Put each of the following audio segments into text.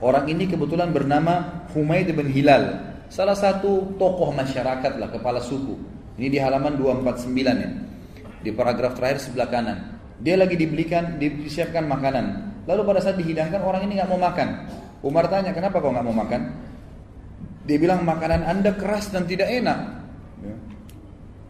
Orang ini kebetulan bernama Humaid bin Hilal, salah satu tokoh masyarakat lah, kepala suku. Ini di halaman 249 ya, di paragraf terakhir sebelah kanan. Dia lagi disiapkan makanan. Lalu pada saat dihidangkan, orang ini nggak mau makan. Umar tanya, kenapa kau nggak mau makan? Dia bilang, makanan Anda keras dan tidak enak.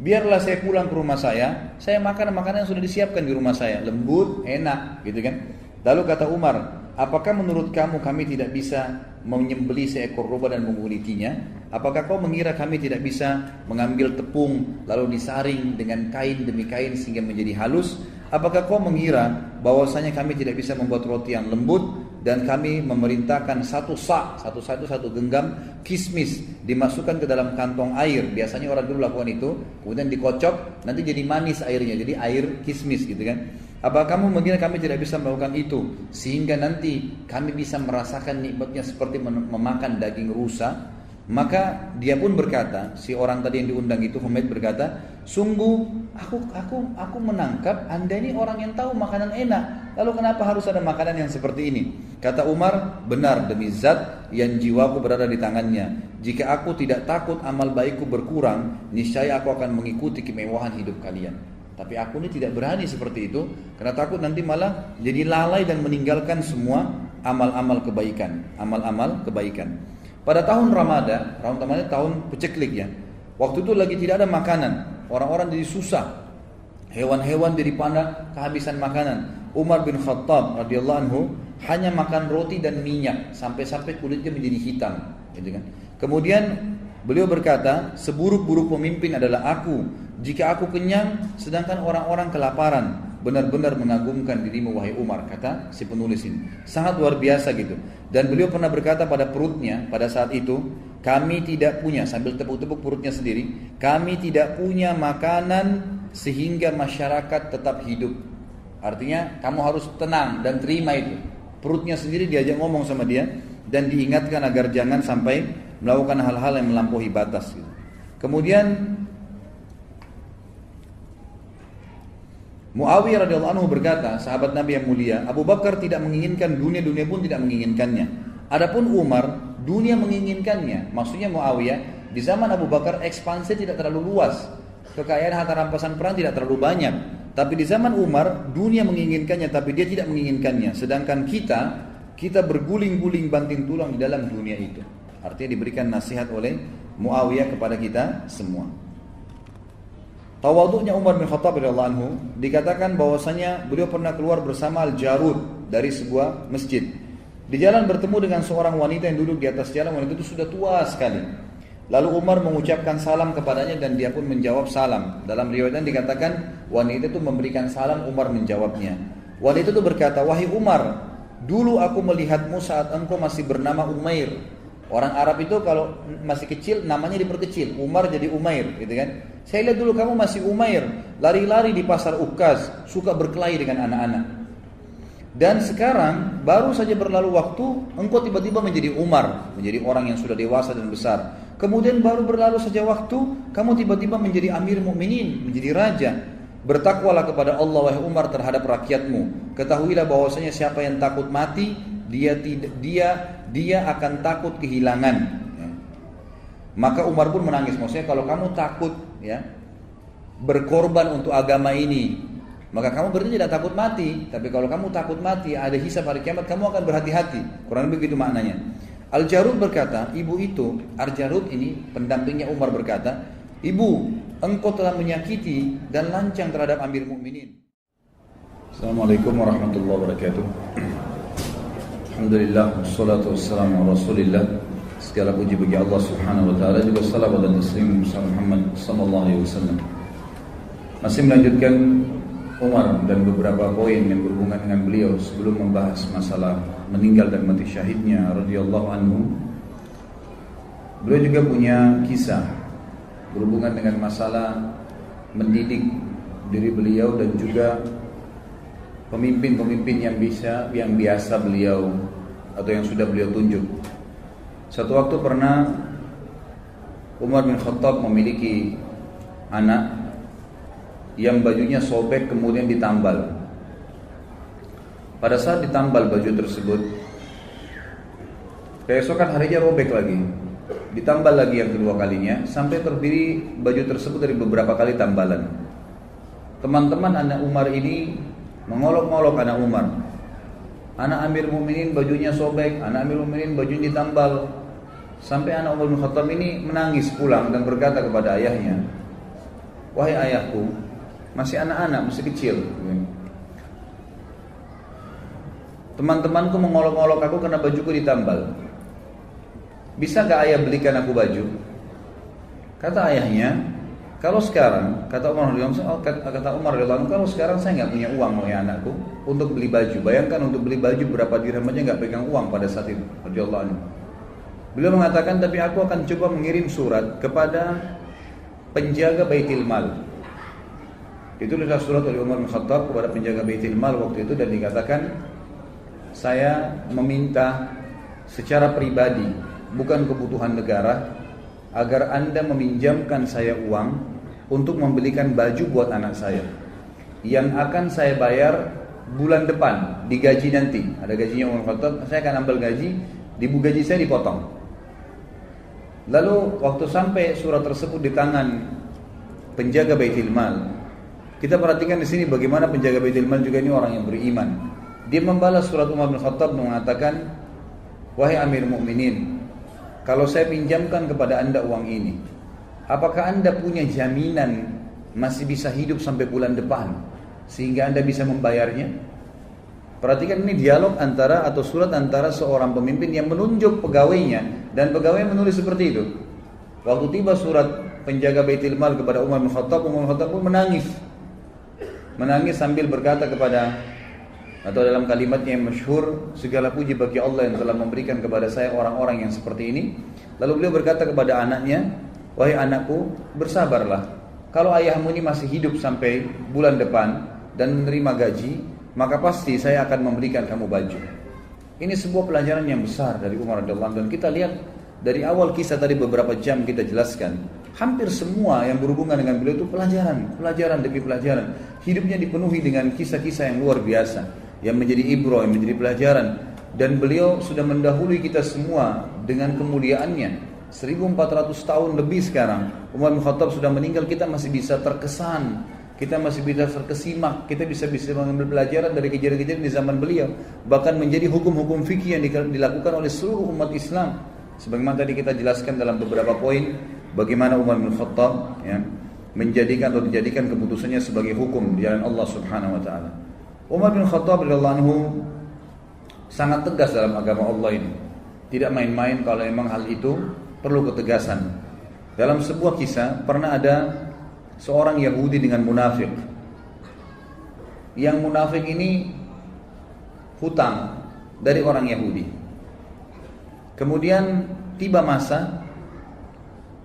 Biarlah saya pulang ke rumah saya makan makanan yang sudah disiapkan di rumah saya, lembut, enak, gitu kan? Lalu kata Umar, apakah menurut kamu kami tidak bisa menyembelih seekor domba dan mengulitinya? Apakah kau mengira kami tidak bisa mengambil tepung lalu disaring dengan kain demi kain sehingga menjadi halus? Apakah kau mengira bahwasanya kami tidak bisa membuat roti yang lembut dan kami memerintahkan satu genggam kismis dimasukkan ke dalam kantong air? Biasanya orang dulu lakukan itu, kemudian dikocok, nanti jadi manis airnya, jadi air kismis gitu kan. Apa kamu mengira kami tidak bisa melakukan itu sehingga nanti kami bisa merasakan nikmatnya seperti memakan daging rusa? Maka dia pun berkata, si orang tadi yang diundang itu, Humaid berkata, sungguh aku menangkap Anda ini orang yang tahu makanan enak, lalu kenapa harus ada makanan yang seperti ini? Kata Umar, benar demi zat yang jiwaku berada di tangannya, jika aku tidak takut amal baikku berkurang, niscaya aku akan mengikuti kemewahan hidup kalian. Tapi aku ini tidak berani seperti itu, karena takut nanti malah jadi lalai dan meninggalkan semua amal-amal kebaikan. Pada tahun Ramadan tahun peceklik ya, waktu itu lagi tidak ada makanan, orang-orang jadi susah, hewan-hewan jadi pandang kehabisan makanan. Umar bin Khattab radhiyallahu anhu hanya makan roti dan minyak sampai kulitnya menjadi hitam, gitu kan. Kemudian beliau berkata, seburuk-buruk pemimpin adalah aku jika aku kenyang sedangkan orang-orang kelaparan. Benar-benar mengagumkan dirimu wahai Umar, kata si penulis ini. Sangat luar biasa gitu. Dan beliau pernah berkata pada perutnya pada saat itu, kami tidak punya, sambil tepuk-tepuk perutnya sendiri, kami tidak punya makanan sehingga masyarakat tetap hidup. Artinya kamu harus tenang dan terima itu. Perutnya sendiri diajak ngomong sama dia dan diingatkan agar jangan sampai melakukan hal-hal yang melampaui batas gitu. Kemudian Muawiyah radhiyallahu anhu berkata, sahabat Nabi yang mulia, Abu Bakar tidak menginginkan dunia pun tidak menginginkannya. Adapun Umar, dunia menginginkannya. Maksudnya Muawiyah, di zaman Abu Bakar ekspansi tidak terlalu luas, kekayaan harta rampasan perang tidak terlalu banyak. Tapi di zaman Umar, dunia menginginkannya, tapi dia tidak menginginkannya. Sedangkan kita berguling-guling banting tulang di dalam dunia itu. Artinya diberikan nasihat oleh Muawiyah kepada kita semua. Tawaduknya Umar bin Khattab radhiyallahu anhu, dikatakan bahwasanya beliau pernah keluar bersama Al-Jarud dari sebuah masjid. Di jalan bertemu dengan seorang wanita yang duduk di atas jalan. Wanita itu sudah tua sekali. Lalu Umar mengucapkan salam kepadanya dan dia pun menjawab salam. Dalam riwayatnya dikatakan wanita itu memberikan salam, Umar menjawabnya. Wanita itu berkata, wahai Umar, dulu aku melihatmu saat engkau masih bernama Umair. Orang Arab itu kalau masih kecil namanya diperkecil, Umar jadi Umair, gitu kan? Saya lihat dulu kamu masih Umair, lari-lari di pasar Ukaz, suka berkelahi dengan anak-anak. Dan sekarang baru saja berlalu waktu, engkau tiba-tiba menjadi Umar, menjadi orang yang sudah dewasa dan besar. Kemudian baru berlalu saja waktu, kamu tiba-tiba menjadi Amir Mukminin, menjadi raja. Bertakwalah kepada Allah wahai Umar terhadap rakyatmu. Ketahuilah bahwasanya siapa yang takut mati, dia akan takut kehilangan. Ya. Maka Umar pun menangis. Maksudnya kalau kamu takut ya berkorban untuk agama ini, maka kamu berarti tidak takut mati. Tapi kalau kamu takut mati, ada hisab hari kiamat, kamu akan berhati-hati. Kurang lebih begitu maknanya. Al-Jarud berkata, ibu itu, Al-Jarud ini pendampingnya Umar berkata, ibu, engkau telah menyakiti dan lancang terhadap Amir Mukminin. Assalamualaikum warahmatullahi wabarakatuh. Alhamdulillah, wassalatu wassalamu ala Rasulillah. Segala puji bagi Allah Subhanahu wa taala, juga salawat dan taslim kepada Muhammad sallallahu alaihi wasallam. Masih melanjutkan Umar dan beberapa poin yang berhubungan dengan beliau sebelum membahas masalah meninggal dan mati syahidnya radhiyallahu anhu. Beliau juga punya kisah berhubungan dengan masalah mendidik diri beliau dan juga pemimpin-pemimpin yang biasa beliau atau yang sudah beliau tunjuk. Satu waktu pernah Umar bin Khattab memiliki anak yang bajunya sobek kemudian ditambal. Pada saat ditambal baju tersebut, Keesokan harinya robek lagi, ditambal lagi yang kedua kalinya, sampai terdiri baju tersebut dari beberapa kali tambalan. Teman-teman anak Umar ini mengolok-olok anak Umar. Anak Amir Mukminin bajunya sobek, anak Amir Mukminin bajunya ditambal. Sampai anak Umar bin Khattab ini menangis pulang dan berkata kepada ayahnya, "Wahai ayahku, masih anak-anak, masih kecil. Teman-temanku mengolok-olok aku karena bajuku ditambal. Bisa gak ayah belikan aku baju?" Kata ayahnya, "Kalau sekarang," kata Umar radhiyallahu anhu, "kalau sekarang saya nggak punya uang wahai anakku untuk beli baju. Bayangkan untuk beli baju berapa dirham aja nggak pegang uang pada saat itu." Radhiyallahu anhu. Beliau mengatakan, "Tapi aku akan coba mengirim surat kepada penjaga Baitul Mal." Ditulislah surat oleh Umar bin Khattab kepada penjaga Baitul Mal waktu itu dan dikatakan, "Saya meminta secara pribadi, bukan kebutuhan negara, agar Anda meminjamkan saya uang untuk membelikan baju buat anak saya yang akan saya bayar bulan depan di gaji nanti. Ada gajinya Umar bin Khattab, saya akan ambil gaji, di gaji saya dipotong." Lalu waktu sampai surat tersebut di tangan penjaga Baitul Mal, kita perhatikan di sini bagaimana penjaga Baitul Mal juga ini orang yang beriman. Dia membalas surat Umar bin Khattab mengatakan, "Wahai Amir Mukminin, kalau saya pinjamkan kepada Anda uang ini, apakah Anda punya jaminan masih bisa hidup sampai bulan depan sehingga Anda bisa membayarnya?" Perhatikan ini dialog antara atau surat antara seorang pemimpin yang menunjuk pegawainya dan pegawai menulis seperti itu. Waktu tiba surat penjaga Baitul Mal kepada Umar bin Khattab, Umar bin Khattab pun menangis. Menangis sambil berkata kepada, atau dalam kalimatnya yang masyhur, "Segala puji bagi Allah yang telah memberikan kepada saya orang-orang yang seperti ini." Lalu beliau berkata kepada anaknya, "Wahai anakku, bersabarlah. Kalau ayahmu ini masih hidup sampai bulan depan dan menerima gaji, maka pasti saya akan memberikan kamu baju." Ini sebuah pelajaran yang besar dari Umar radhiyallahu anhu, dan kita lihat dari awal kisah tadi beberapa jam kita jelaskan, hampir semua yang berhubungan dengan beliau itu pelajaran demi pelajaran. Hidupnya dipenuhi dengan kisah-kisah yang luar biasa, yang menjadi ibrah, yang menjadi pelajaran. Dan beliau sudah mendahului kita semua dengan kemuliaannya. 1400 tahun lebih sekarang Umar bin Khattab sudah meninggal, kita masih bisa terkesan, kita masih bisa terkesimak, kita bisa mengambil pelajaran dari kejadian-kejadian di zaman beliau, bahkan menjadi hukum-hukum fikih yang dilakukan oleh seluruh umat Islam. Sebagaimana tadi kita jelaskan dalam beberapa poin, bagaimana Umar bin Khattab menjadikan atau dijadikan keputusannya sebagai hukum di jalan Allah Subhanahu wa taala. Umar bin Khattab radhiyallahu anhu sangat tegas dalam agama Allah ini. Tidak main-main kalau memang hal itu perlu ketegasan. Dalam sebuah kisah pernah ada seorang Yahudi dengan munafik. Yang munafik ini hutang dari orang Yahudi. Kemudian tiba masa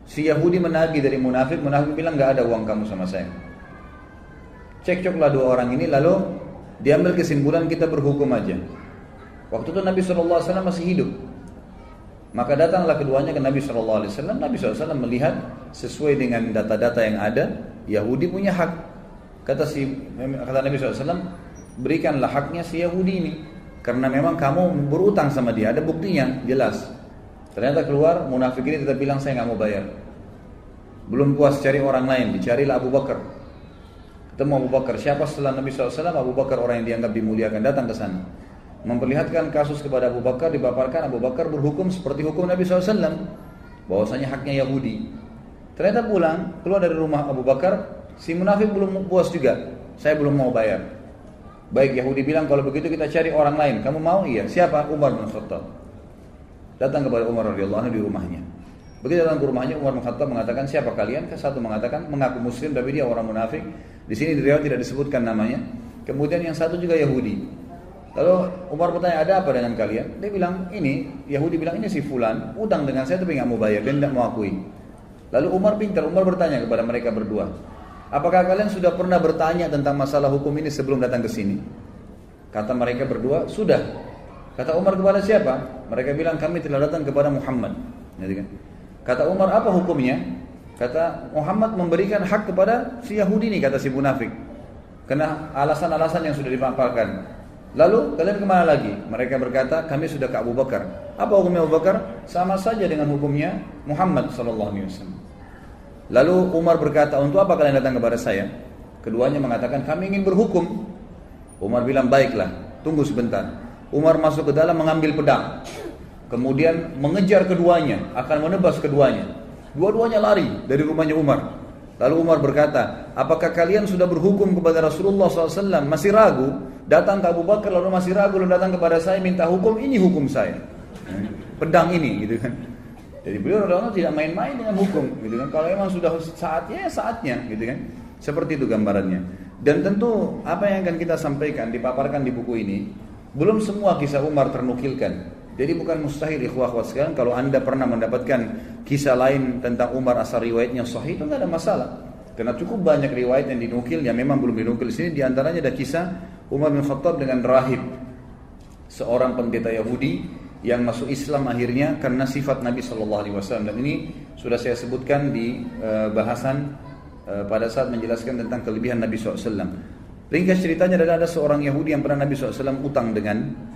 si Yahudi menagih dari munafik. Munafik bilang, "Gak ada uang kamu sama saya." Cekcoklah dua orang ini, lalu diambil kesimpulan kita berhukum aja. Waktu itu Nabi SAW masih hidup. Maka datanglah keduanya ke Nabi SAW. Nabi SAW melihat sesuai dengan data-data yang ada, Yahudi punya hak. Kata Nabi SAW, "Berikanlah haknya si Yahudi ini, karena memang kamu berutang sama dia, ada buktinya jelas." Ternyata keluar munafik ini tetap bilang, "Saya nggak mau bayar." Belum puas cari orang lain, dicarilah Abu Bakar. Ketemu Abu Bakar. Siapa setelah Nabi SAW? Abu Bakar, orang yang dianggap dimuliakan, datang ke sana. Memperlihatkan kasus kepada Abu Bakar, dipaparkan. Abu Bakar berhukum seperti hukum Nabi SAW, bahwasanya haknya Yahudi. Ternyata pulang, keluar dari rumah Abu Bakar, si munafik belum puas juga. "Saya belum mau bayar." Baik, Yahudi bilang, "Kalau begitu kita cari orang lain." "Kamu mau?" "Iya." "Siapa?" "Umar bin Khattab." Datang kepada Umar radhiyallahu anhu di rumahnya. Begitu datang ke rumahnya, Umar bin Khattab mengatakan, "Siapa kalian?" Satu mengatakan mengaku muslim tapi dia orang munafik. Di sini di riwayat tidak disebutkan namanya. Kemudian yang satu juga Yahudi. Lalu Umar bertanya, "Ada apa dengan kalian?" Dia bilang, Yahudi bilang, "Ini si fulan utang dengan saya tapi nggak mau bayar dan tidak mau akui." Lalu Umar pintar, Umar bertanya kepada mereka berdua, "Apakah kalian sudah pernah bertanya tentang masalah hukum ini sebelum datang ke sini?" Kata mereka berdua, "Sudah." Kata Umar, "Kepada siapa?" Mereka bilang, "Kami telah datang kepada Muhammad." Kata Umar, "Apa hukumnya?" Kata, "Muhammad memberikan hak kepada si Yahudi ini," kata si munafik. Karena alasan-alasan yang sudah dipaparkan. Lalu kalian kemana lagi? Mereka berkata, kami sudah ke Abu Bakar. Apa hukumnya Abu Bakar? Sama saja dengan hukumnya Muhammad SAW. Lalu Umar berkata, untuk apa kalian datang kepada saya? Keduanya mengatakan, kami ingin berhukum. Umar bilang, baiklah, tunggu sebentar. Umar masuk ke dalam mengambil pedang. Kemudian mengejar keduanya, akan menebas keduanya. Dua-duanya lari dari rumahnya Umar. Lalu Umar berkata, apakah kalian sudah berhukum kepada Rasulullah SAW? Masih ragu? Datang ke Abu Bakar lalu masih ragu, lalu datang kepada saya minta hukum, ini hukum saya. Pedang ini, gitu kan. Jadi beliau orang tidak main-main dengan hukum, gitu kan. Kalau memang sudah saatnya, ya saatnya, gitu kan. Seperti itu gambarannya. Dan tentu apa yang akan kita sampaikan, dipaparkan di buku ini, belum semua kisah Umar ternukilkan. Jadi bukan mustahil ikhwah-ikhwah sekalian, kalau anda pernah mendapatkan kisah lain tentang Umar asal riwayatnya sahih, itu tidak ada masalah. Karena cukup banyak riwayat yang dinukil yang memang belum dinukil di sini. Di antaranya ada kisah Umar bin Khattab dengan rahib, seorang pendeta Yahudi yang masuk Islam akhirnya karena sifat Nabi SAW. Dan ini sudah saya sebutkan di bahasan pada saat menjelaskan tentang kelebihan Nabi SAW. Ringkas ceritanya ada seorang Yahudi yang pernah Nabi SAW utang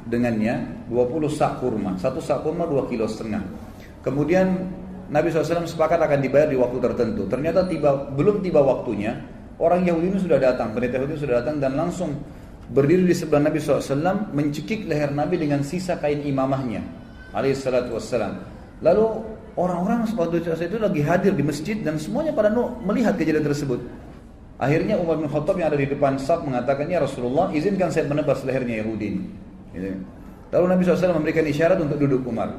dengannya 20 sak kurma. Satu sak kurma 2,5 kilo. Kemudian Nabi SAW sepakat akan dibayar di waktu tertentu. Ternyata belum tiba waktunya, orang Yahudi ini sudah datang, pendeta Yahudi sudah datang dan langsung berdiri di sebelah Nabi SAW, mencekik leher Nabi dengan sisa kain imamahnya, alaihissalatu wassalam. Lalu orang-orang waktu itu lagi hadir di masjid dan semuanya pada melihat kejadian tersebut. Akhirnya Umar bin Khattab yang ada di depan saf mengatakan, ya Rasulullah, izinkan saya menebas lehernya Yahudi ini. Lalu Nabi SAW memberikan isyarat untuk duduk Umar.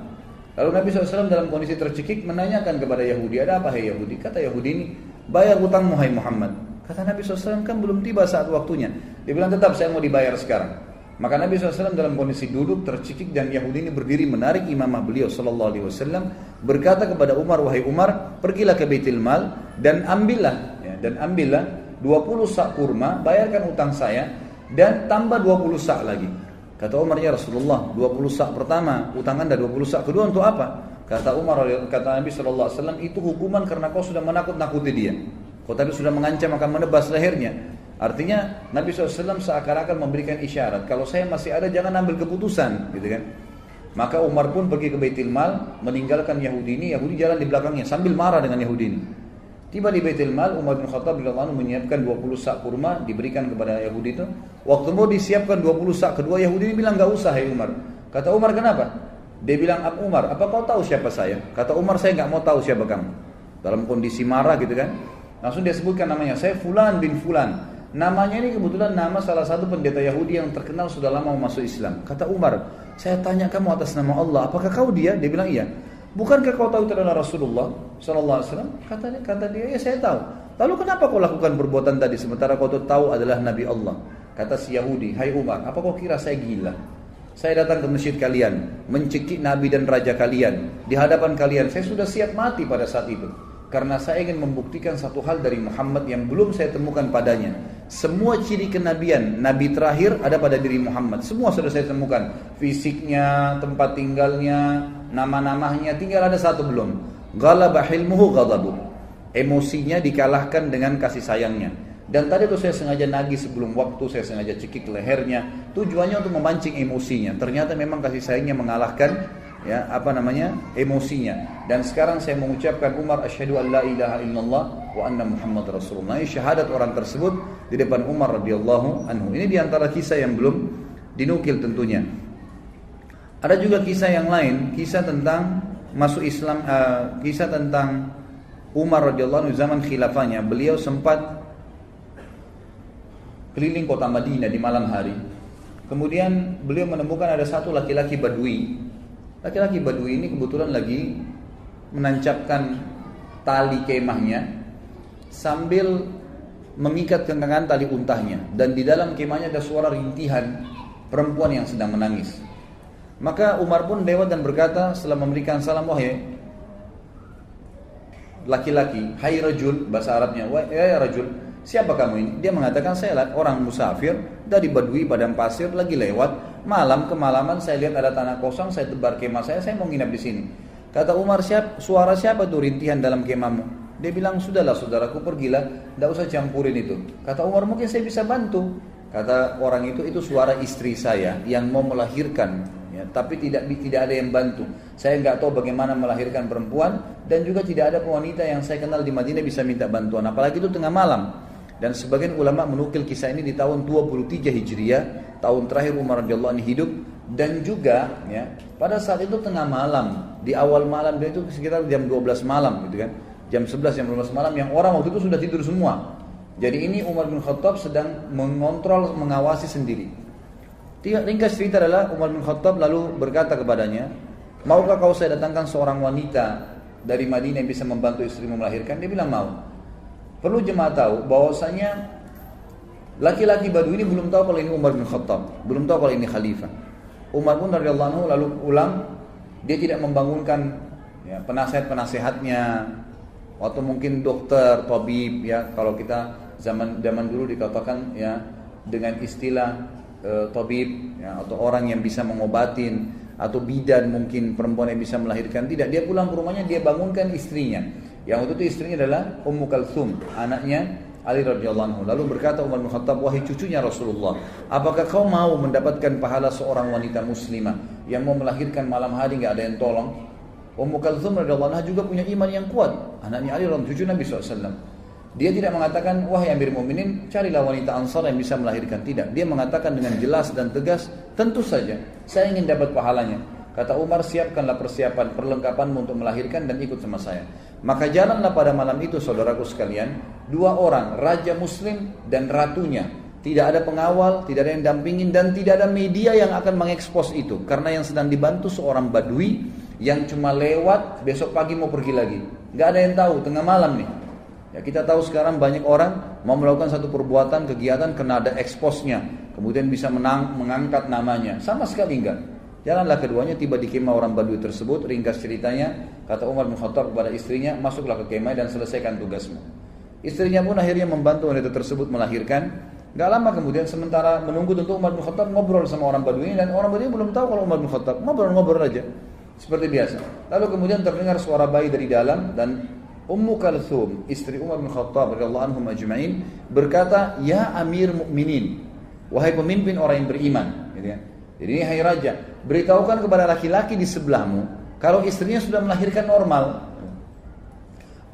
Lalu Nabi SAW dalam kondisi tercekik menanyakan kepada Yahudi, ada apa hai Yahudi? Kata Yahudi ini, bayar hutangmu hai Muhammad. Kata Nabi SAW, kan belum tiba saat waktunya. Dia bilang, tetap saya mau dibayar sekarang. Maka Nabi SAW dalam kondisi duduk tercekik dan Yahudi ini berdiri menarik imamah beliau SAW, berkata kepada Umar, wahai Umar, pergilah ke Baitul Mal dan ambillah 20 sak kurma, bayarkan utang saya dan tambah 20 sak lagi. Kata Umar, ya Rasulullah, 20 sak pertama utang anda, 20 sak kedua untuk apa? Kata Umar, kata Nabi SAW, itu hukuman karena kau sudah menakut-nakuti dia. Kau tadi sudah mengancam akan menebas lehernya. Artinya Nabi SAW seakan-akan memberikan isyarat, kalau saya masih ada jangan ambil keputusan, gitu kan? Maka Umar pun pergi ke Baitul Mal, meninggalkan Yahudi ini. Yahudi jalan di belakangnya sambil marah dengan Yahudi ini. Tiba di Baitul Mal, Umar bin Khattab radhiyallahu anhu menyiapkan 20 sak kurma diberikan kepada Yahudi itu. Waktu mau disiapkan 20 sak kedua, Yahudi ini bilang, enggak usah hai Umar. Kata Umar, kenapa? Dia bilang, Umar, apa kau tahu siapa saya? Kata Umar, saya enggak mau tahu siapa kamu. Dalam kondisi marah gitu kan. Langsung dia sebutkan namanya, saya Fulan bin Fulan. Namanya ini kebetulan nama salah satu pendeta Yahudi yang terkenal sudah lama masuk Islam. Kata Umar, saya tanya kamu atas nama Allah, apakah kau dia? Dia bilang iya. Bukankah kau tahu itu adalah Rasulullah SAW? Kata dia, ya saya tahu. Lalu kenapa kau lakukan perbuatan tadi sementara kau tahu adalah Nabi Allah? Kata si Yahudi, hai Umar, apa kau kira saya gila? Saya datang ke masjid kalian, mencekik Nabi dan Raja kalian, di hadapan kalian, saya sudah siap mati pada saat itu. Karena saya ingin membuktikan satu hal dari Muhammad yang belum saya temukan padanya. Semua ciri kenabian, Nabi terakhir ada pada diri Muhammad. Semua sudah saya temukan. Fisiknya, tempat tinggalnya, nama-namanya, tinggal ada satu belum. Ghalaba hilmuhu ghadabu. Emosinya dikalahkan dengan kasih sayangnya. Dan tadi itu saya sengaja nagih sebelum waktu, saya sengaja cekik lehernya. Tujuannya untuk memancing emosinya. Ternyata memang kasih sayangnya mengalahkan emosinya. Dan sekarang saya mengucapkan Umar asyhadu an la ilaha illallah wa anna Muhammad Rasulullah. Ini syahadat orang tersebut di depan Umar radhiyallahu anhu. Ini diantara kisah yang belum dinukil tentunya. Ada juga kisah yang lain, kisah tentang masuk Islam, kisah tentang Umar radhiyallahu anhu zaman khilafahnya. Beliau sempat keliling kota Madinah di malam hari. Kemudian beliau menemukan ada satu laki-laki Badui. Laki-laki Badui ini kebetulan lagi menancapkan tali kemahnya sambil mengikat kencangan tali untahnya, dan di dalam kemahnya ada suara rintihan perempuan yang sedang menangis. Maka Umar pun lewat dan berkata setelah memberikan salam, wahai laki-laki, hai rajul, bahasa Arabnya, wahai rajul, siapa kamu ini? Dia mengatakan, saya orang musafir dari Badui padang pasir, lagi lewat malam, kemalaman saya lihat ada tanah kosong, saya tebar kemah saya mau nginap di sini. Kata Umar, suara siapa tuh rintihan dalam kemahmu? Dia bilang, sudahlah saudaraku, pergilah, tidak usah campurin itu. Kata Umar, mungkin saya bisa bantu. Kata orang itu suara istri saya yang mau melahirkan, ya, tapi tidak ada yang bantu. Saya nggak tahu bagaimana melahirkan perempuan, dan juga tidak ada wanita yang saya kenal di Madinah bisa minta bantuan, apalagi itu tengah malam. Dan sebagian ulama menukil kisah ini di tahun 23 Hijriah, tahun terakhir Umar radhiyallahu anhu hidup. Dan juga ya, pada saat itu tengah malam, di awal malam, dan itu sekitar jam 12 malam gitu kan. Jam 11, jam 12 malam, yang orang waktu itu sudah tidur semua. Jadi ini Umar bin Khattab sedang mengontrol, mengawasi sendiri. Ringkas cerita adalah Umar bin Khattab lalu berkata kepadanya, maukah kau saya datangkan seorang wanita dari Madinah yang bisa membantu istrimu melahirkan? Dia bilang mau. Perlu jemaah tahu bahwasanya laki-laki Badui ini belum tahu kalau ini Umar bin Khattab, belum tahu kalau ini khalifah. Umar pun radhiyallahu anhu lalu pulang, dia tidak membangunkan ya, penasihat-penasihatnya, atau mungkin dokter, tabib ya, kalau kita zaman dulu dikatakan ya dengan istilah tabib ya, atau orang yang bisa mengobatin, atau bidan mungkin perempuan yang bisa melahirkan. Tidak, dia pulang ke rumahnya, dia bangunkan istrinya. Yang waktu itu istrinya adalah Ummu Kalthum, anaknya Ali radhiyallahu anhu. Lalu berkata Umar bin Khattab, wahai cucunya Rasulullah, apakah kau mau mendapatkan pahala seorang wanita muslimah yang mau melahirkan malam hari nggak ada yang tolong? Ummu Kalthum radhiyallahu anha juga punya iman yang kuat, anaknya Ali radhiyallahu anhu, cucu Nabi SAW. Dia tidak mengatakan, wahai Amir Mu'minin, carilah wanita Ansar yang bisa melahirkan. Tidak, dia mengatakan dengan jelas dan tegas, tentu saja saya ingin dapat pahalanya. Kata Umar, siapkanlah persiapan, perlengkapanmu untuk melahirkan dan ikut sama saya. Maka jalanlah pada malam itu, saudaraku sekalian, dua orang, raja muslim dan ratunya. Tidak ada pengawal, tidak ada yang dampingin, dan tidak ada media yang akan mengekspos itu. Karena yang sedang dibantu seorang badui yang cuma lewat, besok pagi mau pergi lagi. Gak ada yang tahu, tengah malam nih. Ya, kita tahu sekarang banyak orang mau melakukan satu perbuatan, kegiatan, kena ada eksposnya. Kemudian bisa mengangkat namanya. Sama sekali enggak. Jalanlah keduanya, tiba di kemah orang Badui tersebut. Ringkas ceritanya, kata Umar bin Khattab kepada istrinya, masuklah ke kemah dan selesaikan tugasmu. Istrinya pun akhirnya membantu wanita tersebut melahirkan. Gak lama kemudian, sementara menunggu tentu Umar bin Khattab ngobrol sama orang Badui ini, dan orang Badui belum tahu kalau Umar bin Khattab, ngobrol-ngobrol aja seperti biasa. Lalu kemudian terdengar suara bayi dari dalam, dan Ummu Kalthum, istri Umar bin Khattab radhiyallahu anhum ajma'in, berkata, ya Amir Mukminin, wahai pemimpin orang yang beriman, gitu kan. Jadi ini hai raja, beritahukan kepada laki-laki di sebelahmu kalau istrinya sudah melahirkan normal.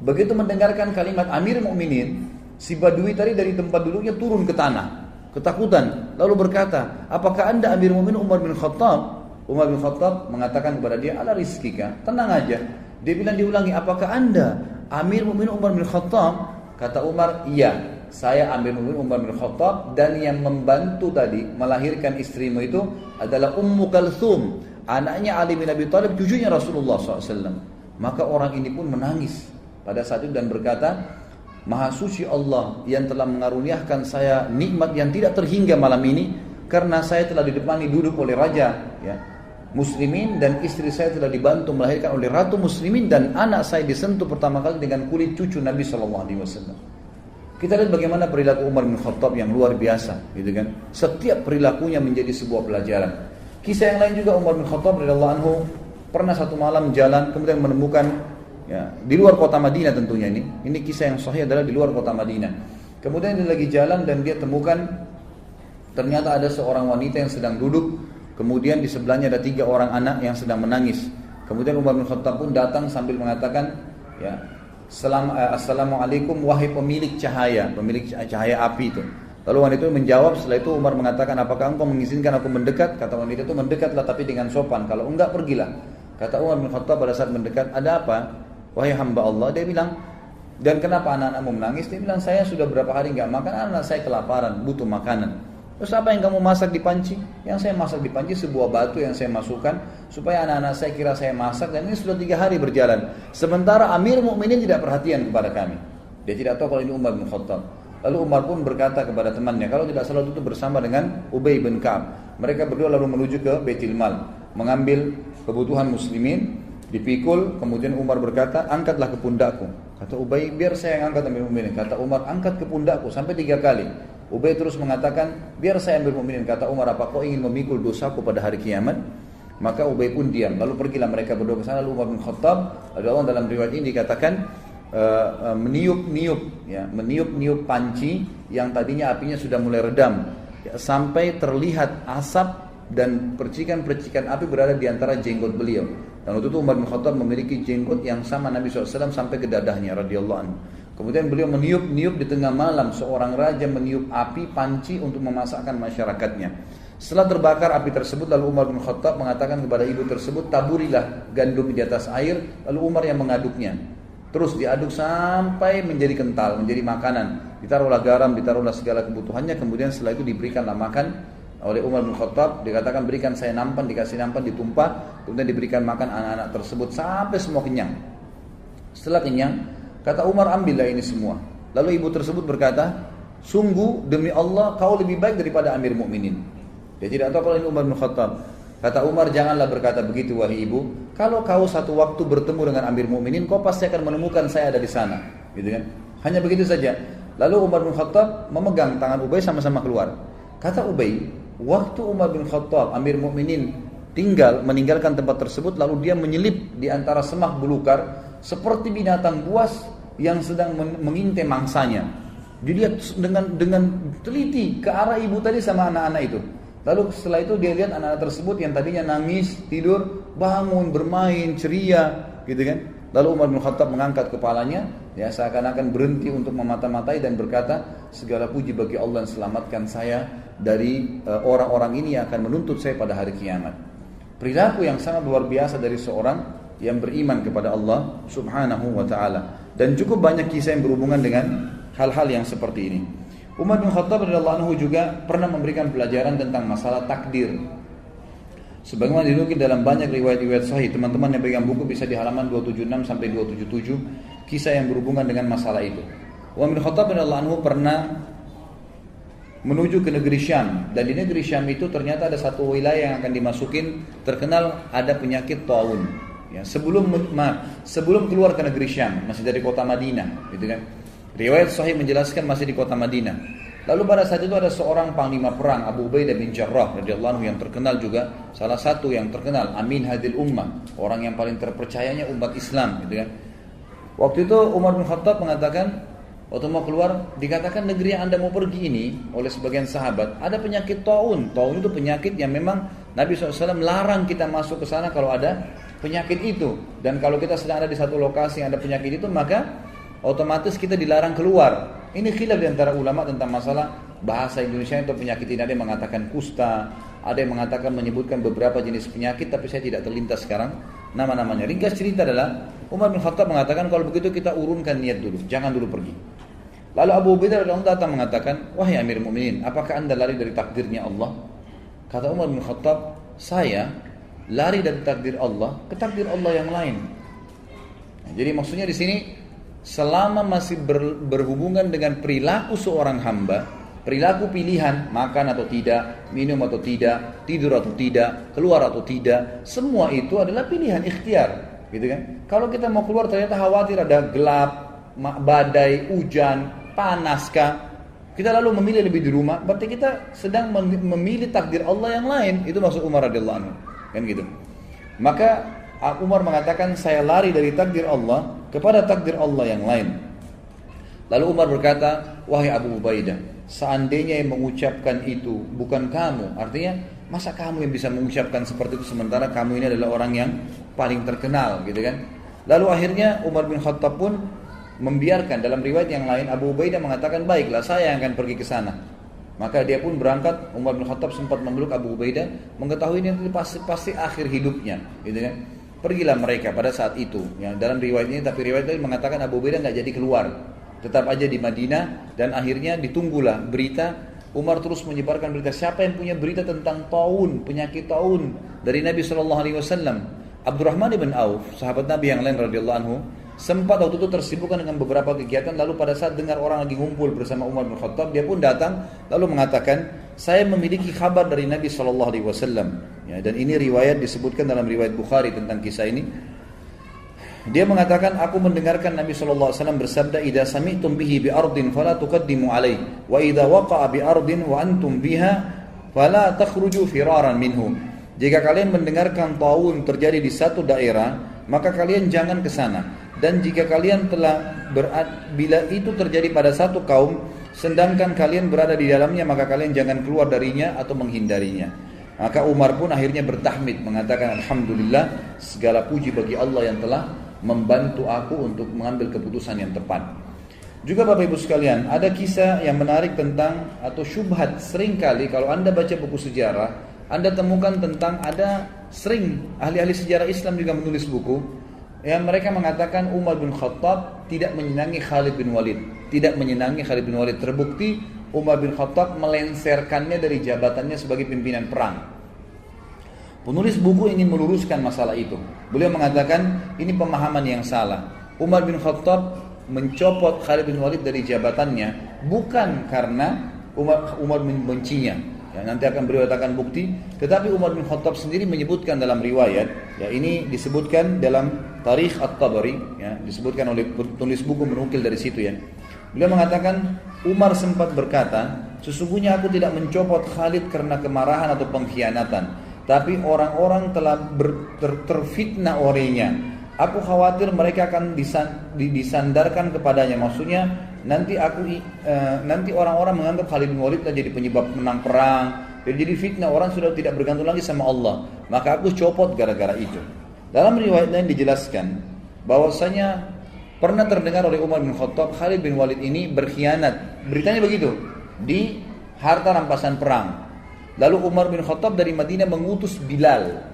Begitu mendengarkan kalimat Amir Mukminin, si Badui tadi dari tempat duduknya turun ke tanah, ketakutan, lalu berkata, apakah anda Amir Mukminin Umar bin Khattab? Umar bin Khattab mengatakan kepada dia, ala rizkika, tenang aja. Dia bilang, diulangi, apakah anda Amir Mukminin Umar bin Khattab? Kata Umar, iya, saya Amir Mukminin Umar bin Khattab, dan yang membantu tadi melahirkan istrimu itu adalah Ummu Kalthum, anaknya Ali bin Abi Thalib, cucunya Rasulullah SAW. Maka orang ini pun menangis pada saat itu dan berkata, Maha suci Allah yang telah mengaruniakan saya nikmat yang tidak terhingga malam ini, karena saya telah didepani duduk oleh raja ya, muslimin, dan istri saya telah dibantu melahirkan oleh ratu muslimin, dan anak saya disentuh pertama kali dengan kulit cucu Nabi SAW. Kita lihat bagaimana perilaku Umar bin Khattab yang luar biasa, gitu kan? Setiap perilakunya menjadi sebuah pelajaran. Kisah yang lain juga, Umar bin Khattab radhiyallahu anhu pernah satu malam jalan, kemudian menemukan ya, di luar kota Madinah tentunya ini. Ini kisah yang sahih adalah di luar kota Madinah. Kemudian dia lagi jalan dan dia temukan ternyata ada seorang wanita yang sedang duduk. Kemudian di sebelahnya ada 3 orang anak yang sedang menangis. Kemudian Umar bin Khattab pun datang sambil mengatakan, ya, Assalamualaikum wahai pemilik cahaya api itu. Lalu wanita itu menjawab. Setelah itu Umar mengatakan, apakah engkau mengizinkan aku mendekat? Kata wanita itu, mendekatlah tapi dengan sopan, kalau enggak pergilah. Kata Umar bin Khattab pada saat mendekat, ada apa? Wahai hamba Allah. Dia bilang, dan kenapa anak-anakmu menangis? Dia bilang, saya sudah berapa hari enggak makan, anak saya kelaparan, butuh makanan. Terus apa yang kamu masak di panci? Yang saya masak di panci sebuah batu yang saya masukkan supaya anak-anak saya kira saya masak, dan ini sudah 3 hari berjalan. Sementara Amir Mukminin tidak perhatian kepada kami. Dia tidak tahu kalau ini Umar bin Khattab. Lalu Umar pun berkata kepada temannya, kalau tidak salah itu bersama dengan Ubay bin Ka'ab. Mereka berdua lalu menuju ke Baitul Mal, mengambil kebutuhan muslimin, dipikul. Kemudian Umar berkata, angkatlah ke pundakku. Kata Ubay, biar saya yang angkat Amir Mukminin. Kata Umar, angkat ke pundakku sampai 3 kali. Ubay terus mengatakan, biar saya Amir Mukminin. Kata Umar, apa kau ingin memikul dosaku pada hari kiamat? Maka Ubay pun diam. Lalu pergilah mereka berdua ke sana. Lalu Umar bin Khattab, dalam riwayat ini dikatakan meniup panci yang tadinya apinya sudah mulai redam. sampai terlihat asap dan percikan-percikan api berada di antara jenggot beliau. Dan waktu itu Umar bin Khattab memiliki jenggot yang sama Nabi SAW sampai ke dadahnya radhiyallahu anhu. Kemudian beliau meniup-niup di tengah malam, seorang raja meniup api panci untuk memasakkan masyarakatnya. Setelah terbakar api tersebut, lalu Umar bin Khattab mengatakan kepada ibu tersebut, taburilah gandum di atas air, lalu Umar yang mengaduknya. Terus diaduk sampai menjadi kental, menjadi makanan. Ditaruhlah garam, ditaruhlah segala kebutuhannya, kemudian setelah itu diberikanlah makan oleh Umar bin Khattab. Dikatakan berikan saya nampan, dikasih nampan, ditumpah, kemudian diberikan makan anak-anak tersebut sampai semua kenyang. Setelah kenyang, kata Umar, ambillah ini semua. Lalu ibu tersebut berkata, sungguh demi Allah kau lebih baik daripada Amir Mukminin. Dia tidak tahu kalau ini Umar bin Khattab. Kata Umar, janganlah berkata begitu wahai ibu. Kalau kau satu waktu bertemu dengan Amir Mukminin, kau pasti akan menemukan saya ada di sana, gitu kan? Hanya begitu saja. Lalu Umar bin Khattab memegang tangan Ubay, sama-sama keluar. Kata Ubay, waktu Umar bin Khattab, Amir Mukminin meninggalkan tempat tersebut, lalu dia menyelip di antara semak belukar seperti binatang buas yang sedang mengintai mangsanya. Dilihat dengan teliti ke arah ibu tadi sama anak-anak itu. Lalu setelah itu dia lihat anak-anak tersebut yang tadinya nangis, tidur, bangun, bermain, ceria, gitu kan. Lalu Umar bin Khattab mengangkat kepalanya, ya seakan-akan berhenti untuk memata-matai dan berkata, segala puji bagi Allah yang selamatkan saya dari orang-orang ini yang akan menuntut saya pada hari kiamat. Perilaku yang sangat luar biasa dari seorang yang beriman kepada Allah Subhanahu wa taala. Dan cukup banyak kisah yang berhubungan dengan hal-hal yang seperti ini. Umar bin Khattab radhiyallahu anhu juga pernah memberikan pelajaran tentang masalah takdir. Sebagaimana dinukil dalam banyak riwayat-riwayat sahih, teman-teman yang pegang buku bisa di halaman 276 sampai 277 kisah yang berhubungan dengan masalah itu. Umar bin Khattab radhiyallahu anhu pernah menuju ke negeri Syam, dan di negeri Syam itu ternyata ada satu wilayah yang akan dimasukin, terkenal ada penyakit taun. Ya, sebelum keluar ke negeri Syam, masih dari kota Madinah, gitu kan? Riwayat sahih menjelaskan masih di kota Madinah. Lalu pada saat itu ada seorang panglima perang, Abu Ubaidah bin Jarrah radhiyallahu anhu, yang terkenal juga, salah satu yang terkenal, Amin Hadil Ummah, orang yang paling terpercayanya umat Islam, gitu kan? Waktu itu Umar bin Khattab mengatakan, waktu mau keluar, dikatakan negeri yang Anda mau pergi ini oleh sebagian sahabat ada penyakit taun. Taun itu penyakit yang memang Nabi SAW larang kita masuk ke sana kalau ada penyakit itu. Dan kalau kita sedang ada di satu lokasi yang ada penyakit itu, maka otomatis kita dilarang keluar. Ini khilaf di antara ulama tentang masalah bahasa Indonesia untuk penyakit ini. Ada yang mengatakan kusta, ada yang mengatakan menyebutkan beberapa jenis penyakit, tapi saya tidak terlintas sekarang nama-namanya. Ringkas cerita adalah Umar bin Khattab mengatakan kalau begitu kita urunkan niat dulu, jangan dulu pergi. Lalu Abu Ubaidah radhiyallahu anhu datang mengatakan, wahai Amir Mukminin, apakah anda lari dari takdirnya Allah? Kata Umar bin Khattab, saya lari dari takdir Allah ke takdir Allah yang lain. Nah, jadi maksudnya di sini, selama masih berhubungan dengan perilaku seorang hamba, perilaku pilihan, makan atau tidak, minum atau tidak, tidur atau tidak, keluar atau tidak, semua itu adalah pilihan ikhtiar, gitu kan? Kalau kita mau keluar ternyata khawatir ada gelap, badai, hujan, panaskah, kita lalu memilih lebih di rumah, berarti kita sedang memilih takdir Allah yang lain. Itu maksud Umar radhiyallahu anhu, kan gitu. Maka Umar mengatakan, saya lari dari takdir Allah kepada takdir Allah yang lain. Lalu Umar berkata, wahai Abu Ubaidah, seandainya yang mengucapkan itu bukan kamu, artinya masa kamu yang bisa mengucapkan seperti itu sementara kamu ini adalah orang yang paling terkenal, gitu kan? Lalu akhirnya Umar bin Khattab pun membiarkan. Dalam riwayat yang lain Abu Ubaidah mengatakan, baiklah saya yang akan pergi ke sana. Maka dia pun berangkat. Umar bin Khattab sempat memeluk Abu Ubaidah, mengetahui ini pasti akhir hidupnya, gitu kan? Pergilah mereka pada saat itu. Yang dalam riwayat ini, tapi riwayat lain mengatakan Abu Ubaidah nggak jadi keluar, tetap aja di Madinah. Dan akhirnya ditunggulah berita. Umar terus menyebarkan berita. Siapa yang punya berita tentang taun, penyakit taun dari Nabi SAW? Abdurrahman ibn Auf, sahabat Nabi yang lain radhiyallahu anhu, sempat waktu itu tersibukkan dengan beberapa kegiatan. Lalu pada saat dengar orang lagi ngumpul bersama Umar bin Khattab, dia pun datang lalu mengatakan, saya memiliki kabar dari Nabi SAW. Ya, dan ini riwayat disebutkan dalam riwayat Bukhari tentang kisah ini. Dia mengatakan, aku mendengarkan Nabi SAW bersabda, idza sami'tum bihi bi ardin fala tuqaddimu alaihi, wa idza waqa'a bi ardin wa antum biha fala takhruju firaran minhu. Jika kalian mendengarkan taun terjadi di satu daerah, maka kalian jangan ke sana. Dan jika kalian bila itu terjadi pada satu kaum, sedangkan kalian berada di dalamnya, maka kalian jangan keluar darinya atau menghindarinya. Maka Umar pun akhirnya bertahmid, mengatakan Alhamdulillah, segala puji bagi Allah yang telah membantu aku untuk mengambil keputusan yang tepat. Juga Bapak Ibu sekalian, ada kisah yang menarik tentang atau syubhat. Seringkali kalau Anda baca buku sejarah, Anda temukan tentang ada sering ahli-ahli sejarah Islam juga menulis buku yang mereka mengatakan Umar bin Khattab tidak menyenangi Khalid bin Walid. Tidak menyenangi Khalid bin Walid. Terbukti Umar bin Khattab melenserkannya dari jabatannya sebagai pimpinan perang. Penulis buku ingin meluruskan masalah itu. Beliau mengatakan ini pemahaman yang salah. Umar bin Khattab mencopot Khalid bin Walid dari jabatannya bukan karena Umar membencinya. Ya, nanti akan beliau letakkan bukti. Tetapi Umar bin Khattab sendiri menyebutkan dalam riwayat, ya ini disebutkan dalam Tarikh At-Tabari, ya, disebutkan oleh penulis buku menukil dari situ ya. Beliau mengatakan Umar sempat berkata, sesungguhnya aku tidak mencopot Khalid karena kemarahan atau pengkhianatan, tapi orang-orang telah terfitnah olehnya. Aku khawatir mereka akan disandarkan kepadanya. Maksudnya nanti orang-orang menganggap Khalid bin Walid jadi penyebab menang perang. Jadi fitnah, orang sudah tidak bergantung lagi sama Allah. Maka aku copot gara-gara itu. Dalam riwayat lain dijelaskan bahwasanya pernah terdengar oleh Umar bin Khattab Khalid bin Walid ini berkhianat. Beritanya begitu di harta rampasan perang. Lalu Umar bin Khattab dari Madinah mengutus Bilal.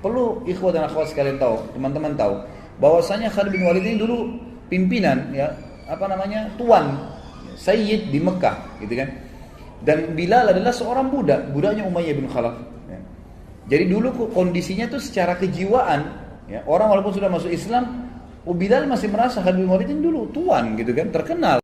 Perlu ikhwah dan akhwat sekalian tahu, teman-teman tahu bahwasanya Khalid bin Walid ini dulu pimpinan ya, tuan, sayyid di Mekah, gitu kan. Dan Bilal adalah seorang budaknya Umayyah bin Khalaf. Ya. Jadi dulu kondisinya tuh secara kejiwaan, ya, orang walaupun sudah masuk Islam, Bilal masih merasa Khalid bin Walid ini dulu tuan, gitu kan, terkenal